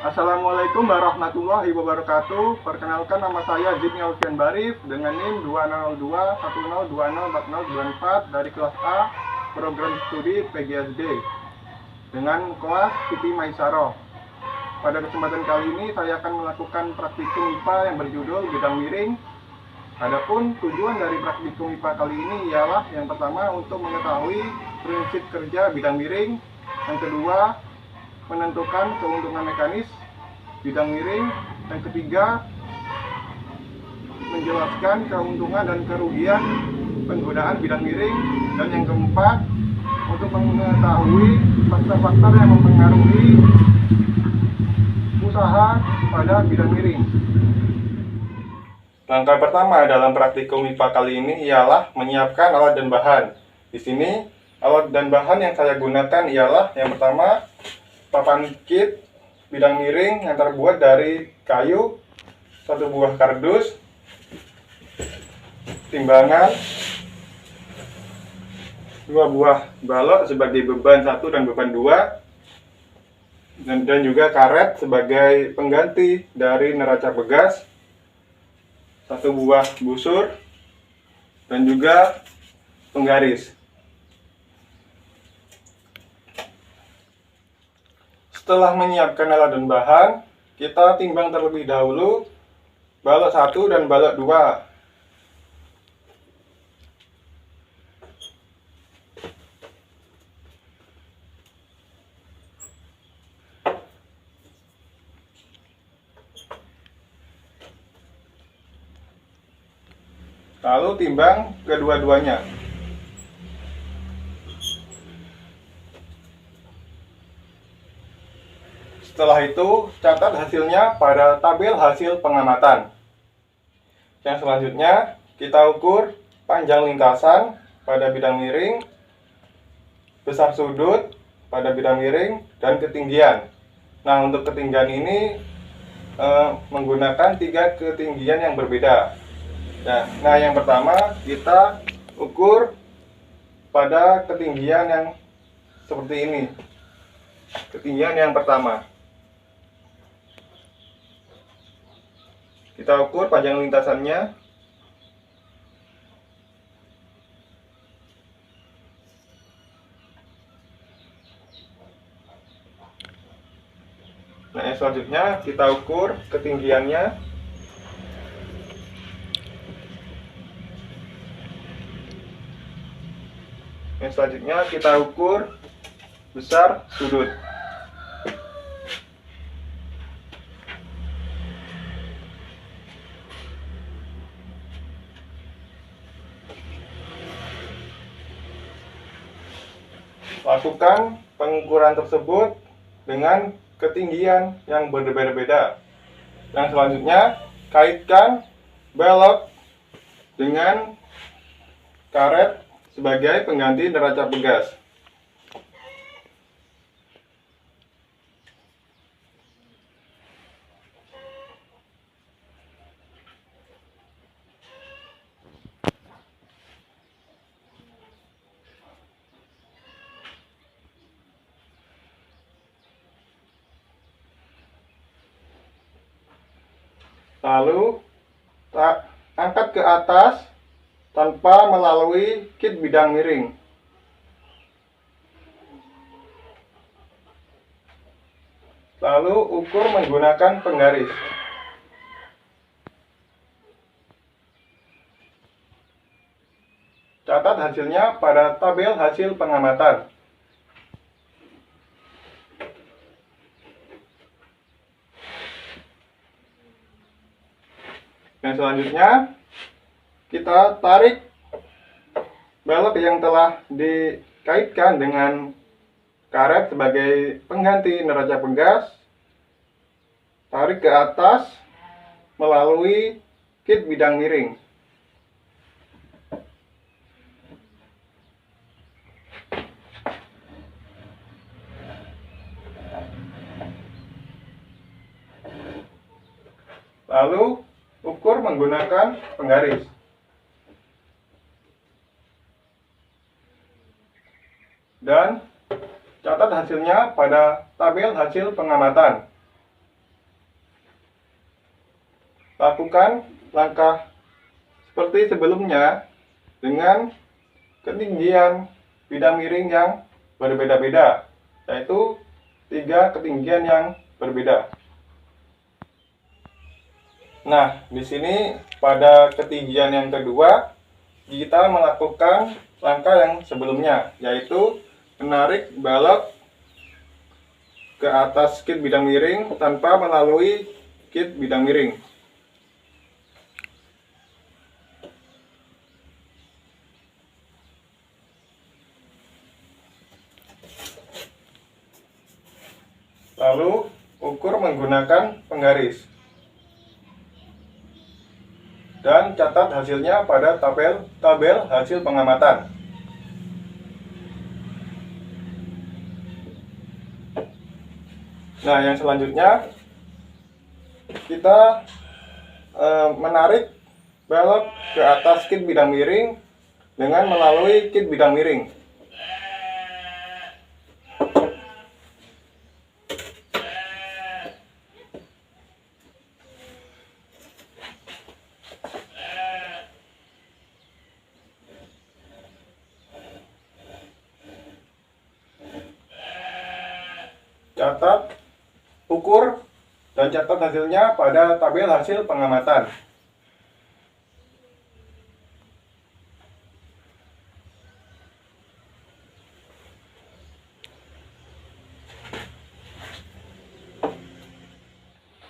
Assalamualaikum warahmatullahi wabarakatuh. Perkenalkan, nama saya Jimmy Alfian Barif dengan NIM 20210204024 dari kelas A program studi PGSD dengan kelas Siti Maisaroh. Pada kesempatan kali ini saya akan melakukan praktikum IPA yang berjudul bidang miring. Adapun tujuan dari praktikum IPA kali ini ialah yang pertama untuk mengetahui prinsip kerja bidang miring, yang kedua menentukan keuntungan mekanis bidang miring, yang ketiga menjelaskan keuntungan dan kerugian penggunaan bidang miring, dan yang keempat untuk mengetahui faktor-faktor yang mempengaruhi usaha pada bidang miring. Langkah pertama dalam praktikum IPA kali ini ialah menyiapkan alat dan bahan. Di sini alat dan bahan yang saya gunakan ialah yang pertama papan kit bidang miring yang terbuat dari kayu, satu buah kardus, timbangan, dua buah balok sebagai beban 1 dan beban 2, dan juga karet sebagai pengganti dari neraca begas, satu buah busur, dan juga penggaris. Setelah menyiapkan alat dan bahan, kita timbang terlebih dahulu balok 1 dan balok 2. Lalu timbang kedua-duanya. Setelah itu, catat hasilnya pada tabel hasil pengamatan. Yang selanjutnya, kita ukur panjang lintasan pada bidang miring, besar sudut pada bidang miring, dan ketinggian. Nah, untuk ketinggian ini menggunakan 3 ketinggian yang berbeda. Nah, yang pertama kita ukur pada ketinggian yang seperti ini. Ketinggian yang pertama. Kita ukur panjang lintasannya. Nah, yang selanjutnya kita ukur ketinggiannya. Yang selanjutnya kita ukur besar sudut. Lakukan pengukuran tersebut dengan ketinggian yang berbeda-beda. Yang selanjutnya, kaitkan balok dengan karet sebagai pengganti neraca begas. Lalu angkat ke atas tanpa melalui kit bidang miring. Lalu ukur menggunakan penggaris. Catat hasilnya pada tabel hasil pengamatan. Yang selanjutnya, kita tarik balok yang telah dikaitkan dengan karet sebagai pengganti neraca begas. Tarik ke atas melalui kit bidang miring. Lalu ukur menggunakan penggaris. Dan catat hasilnya pada tabel hasil pengamatan. melakukan langkah seperti sebelumnya dengan ketinggian bidang miring yang berbeda-beda, yaitu 3 ketinggian yang berbeda. Nah, di sini pada ketinggian yang kedua kita melakukan langkah yang sebelumnya, yaitu menarik balok ke atas kit bidang miring tanpa melalui kit bidang miring. Lalu ukur menggunakan penggaris. Dan catat hasilnya pada tabel hasil pengamatan. Nah, yang selanjutnya kita menarik balok ke atas kit bidang miring dengan melalui kit bidang miring. Catat, ukur, dan catat hasilnya pada tabel hasil pengamatan.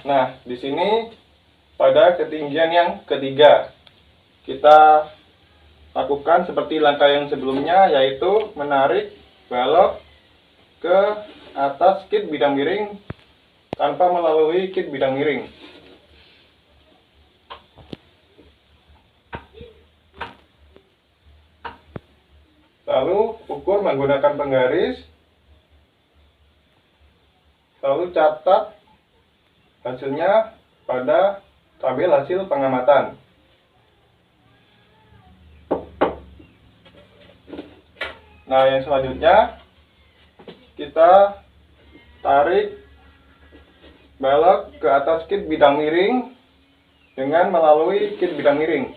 Nah, di sini pada ketinggian yang ketiga kita lakukan seperti langkah yang sebelumnya, yaitu menarik balok ke atas kit bidang miring tanpa melalui kit bidang miring. Lalu ukur menggunakan penggaris. Lalu catat hasilnya pada tabel hasil pengamatan. Nah, yang selanjutnya kita tarik balok ke atas kit bidang miring dengan melalui kit bidang miring.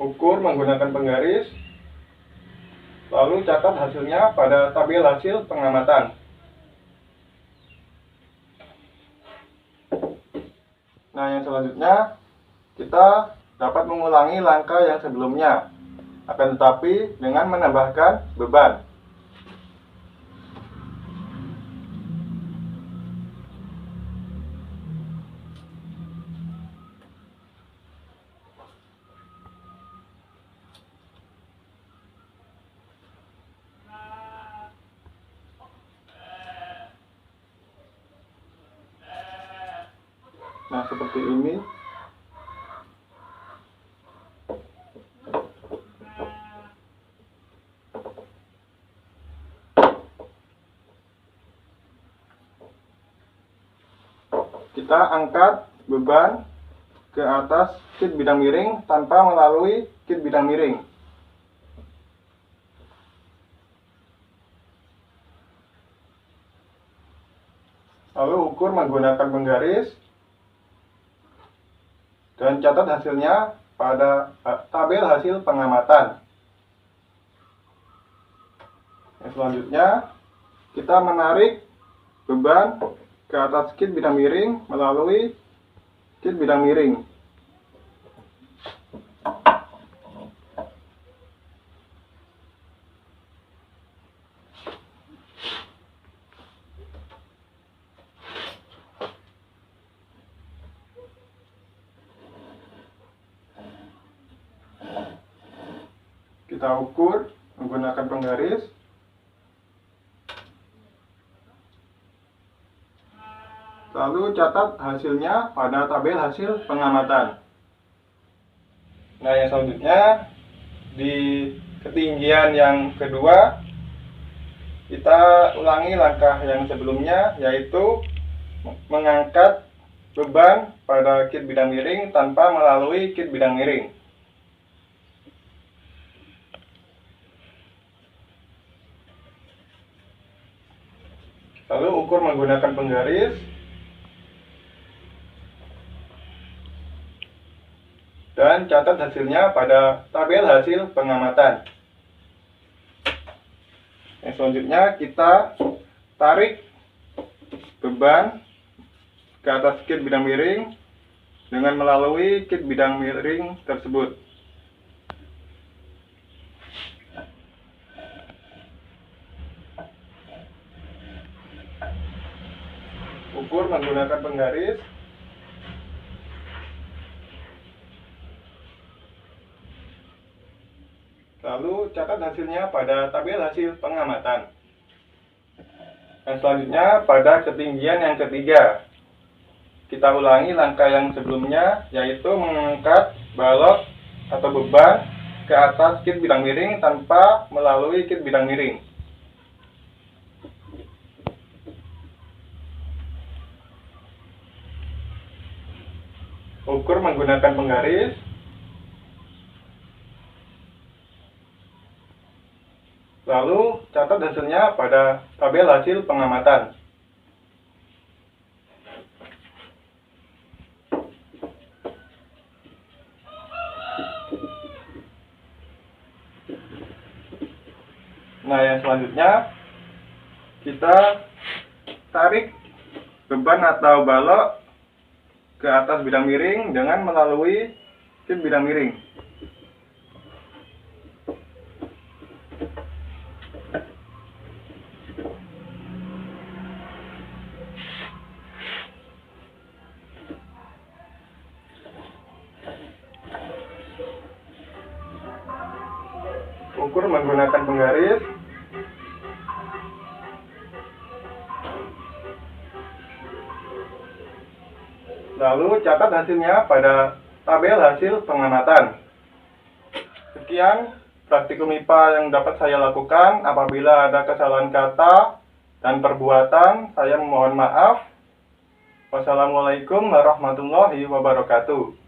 Ukur menggunakan penggaris. Lalu catat hasilnya pada tabel hasil pengamatan. Nah, yang selanjutnya kita dapat mengulangi langkah yang sebelumnya, akan tetapi dengan menambahkan beban. Nah, seperti ini. Kita angkat beban ke atas kit bidang miring tanpa melalui kit bidang miring. Lalu ukur menggunakan penggaris. Dan catat hasilnya pada tabel hasil pengamatan. Yang selanjutnya kita menarik beban ke atas kit bidang miring melalui kit bidang miring. Kita ukur menggunakan penggaris. Lalu catat hasilnya pada tabel hasil pengamatan. Nah, yang selanjutnya di ketinggian yang kedua kita ulangi langkah yang sebelumnya, yaitu mengangkat beban pada kit bidang miring tanpa melalui kit bidang miring. Lalu ukur menggunakan penggaris. Dan catat hasilnya pada tabel hasil pengamatan. Yang selanjutnya kita tarik beban ke atas kit bidang miring dengan melalui kit bidang miring tersebut. Ukur menggunakan penggaris. Lalu catat hasilnya pada tabel hasil pengamatan. Dan selanjutnya pada ketinggian yang ketiga, kita ulangi langkah yang sebelumnya, yaitu mengangkat balok atau beban ke atas kit bidang miring tanpa melalui kit bidang miring. Ukur menggunakan penggaris. Lalu catat hasilnya pada tabel hasil pengamatan. Nah, yang selanjutnya kita tarik beban atau balok ke atas bidang miring dengan melalui kit bidang miring. Ukur menggunakan penggaris. Lalu catat hasilnya pada tabel hasil pengamatan. Sekian praktikum IPA yang dapat saya lakukan. Apabila ada kesalahan kata dan perbuatan, saya mohon maaf. Wassalamualaikum warahmatullahi wabarakatuh.